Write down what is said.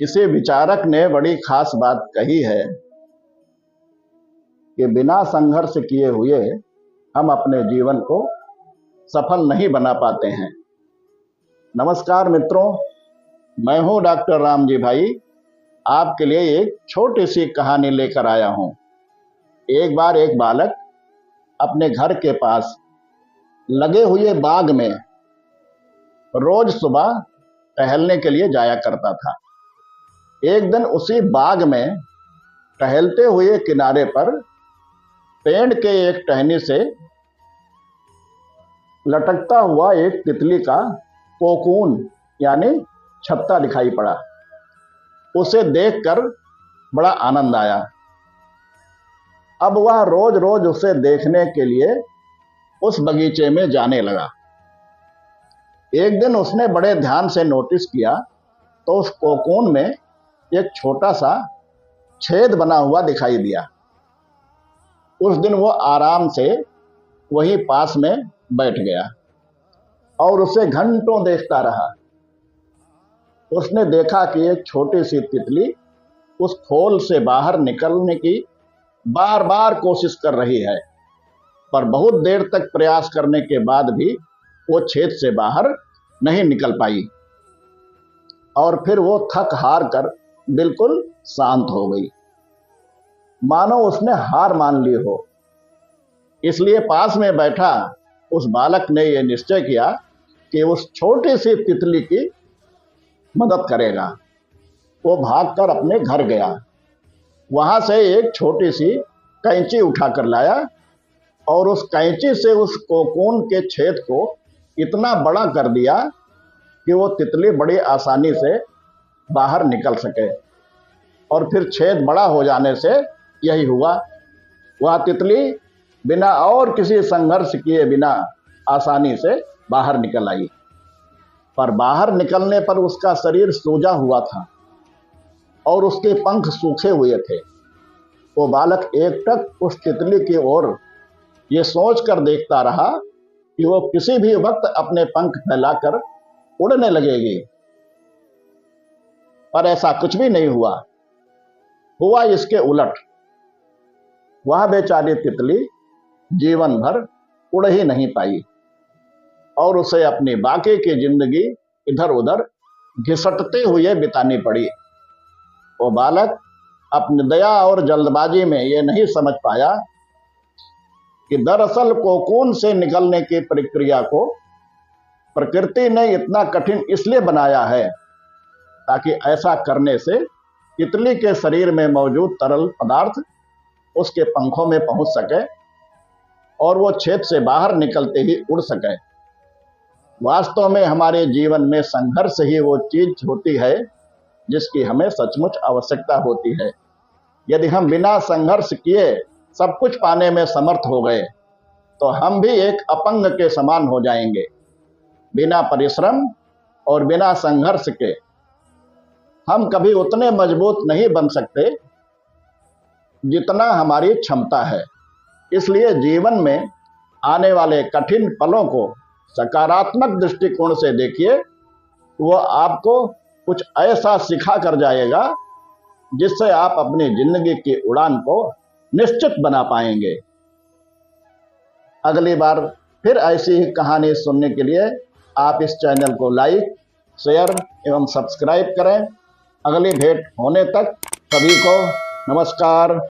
किसी विचारक ने बड़ी खास बात कही है कि बिना संघर्ष किए हुए हम अपने जीवन को सफल नहीं बना पाते हैं। नमस्कार मित्रों, मैं हूं डॉक्टर रामजी भाई। आपके लिए एक छोटी सी कहानी लेकर आया हूं। एक बार एक बालक अपने घर के पास लगे हुए बाग में रोज सुबह टहलने के लिए जाया करता था। एक दिन उसी बाग में टहलते हुए किनारे पर पेड़ के एक टहनी से लटकता हुआ एक तितली का कोकून यानी छत्ता दिखाई पड़ा। उसे देखकर बड़ा आनंद आया। अब वह रोज रोज उसे देखने के लिए उस बगीचे में जाने लगा। एक दिन उसने बड़े ध्यान से नोटिस किया तो उस कोकून में एक छोटा सा छेद बना हुआ दिखाई दिया। उस दिन वो आराम से वहीं पास में बैठ गया और उसे घंटों देखता रहा। उसने देखा कि एक छोटी सी तितली उस खोल से बाहर निकलने की बार बार कोशिश कर रही है, पर बहुत देर तक प्रयास करने के बाद भी वो छेद से बाहर नहीं निकल पाई और फिर वो थक हार कर बिल्कुल शांत हो गई, मानो उसने हार मान ली हो। इसलिए पास में बैठा उस बालक ने यह निश्चय किया कि उस छोटी सी तितली की मदद करेगा। वो भागकर अपने घर गया। वहां से एक छोटी सी कैंची उठाकर लाया और उस कैंची से उस कोकून के छेद को इतना बड़ा कर दिया कि वो तितली बड़ी आसानी से बाहर निकल सके। और फिर छेद बड़ा हो जाने से यही हुआ, वह तितली बिना और किसी संघर्ष किए बिना आसानी से बाहर निकल आई। पर बाहर निकलने पर उसका शरीर सूजा हुआ था और उसके पंख सूखे हुए थे। वो बालक एकटक उस तितली की ओर ये सोचकर देखता रहा कि वो किसी भी वक्त अपने पंख फैलाकर उड़ने लगेगी, पर ऐसा कुछ भी नहीं हुआ। हुआ इसके उलट। वह बेचारी तितली जीवन भर उड़ ही नहीं पाई और उसे अपनी बाकी की जिंदगी इधर उधर घिसटते हुए बितानी पड़ी। वो बालक अपनी दया और जल्दबाजी में ये नहीं समझ पाया कि दरअसल कोकून से निकलने की प्रक्रिया को प्रकृति ने इतना कठिन इसलिए बनाया है ताकि ऐसा करने से तितली के शरीर में मौजूद तरल पदार्थ उसके पंखों में पहुंच सके और वो छेद से बाहर निकलते ही उड़ सके। वास्तव में हमारे जीवन में संघर्ष ही वो चीज होती है जिसकी हमें सचमुच आवश्यकता होती है। यदि हम बिना संघर्ष किए सब कुछ पाने में समर्थ हो गए तो हम भी एक अपंग के समान हो जाएंगे। बिना परिश्रम और बिना संघर्ष के हम कभी उतने मजबूत नहीं बन सकते जितना हमारी क्षमता है। इसलिए जीवन में आने वाले कठिन पलों को सकारात्मक दृष्टिकोण से देखिए। वो आपको कुछ ऐसा सिखा कर जाएगा जिससे आप अपनी जिंदगी की उड़ान को निश्चित बना पाएंगे। अगली बार फिर ऐसी ही कहानी सुनने के लिए आप इस चैनल को लाइक, शेयर एवं सब्सक्राइब करें। अगली भेंट होने तक सभी को नमस्कार।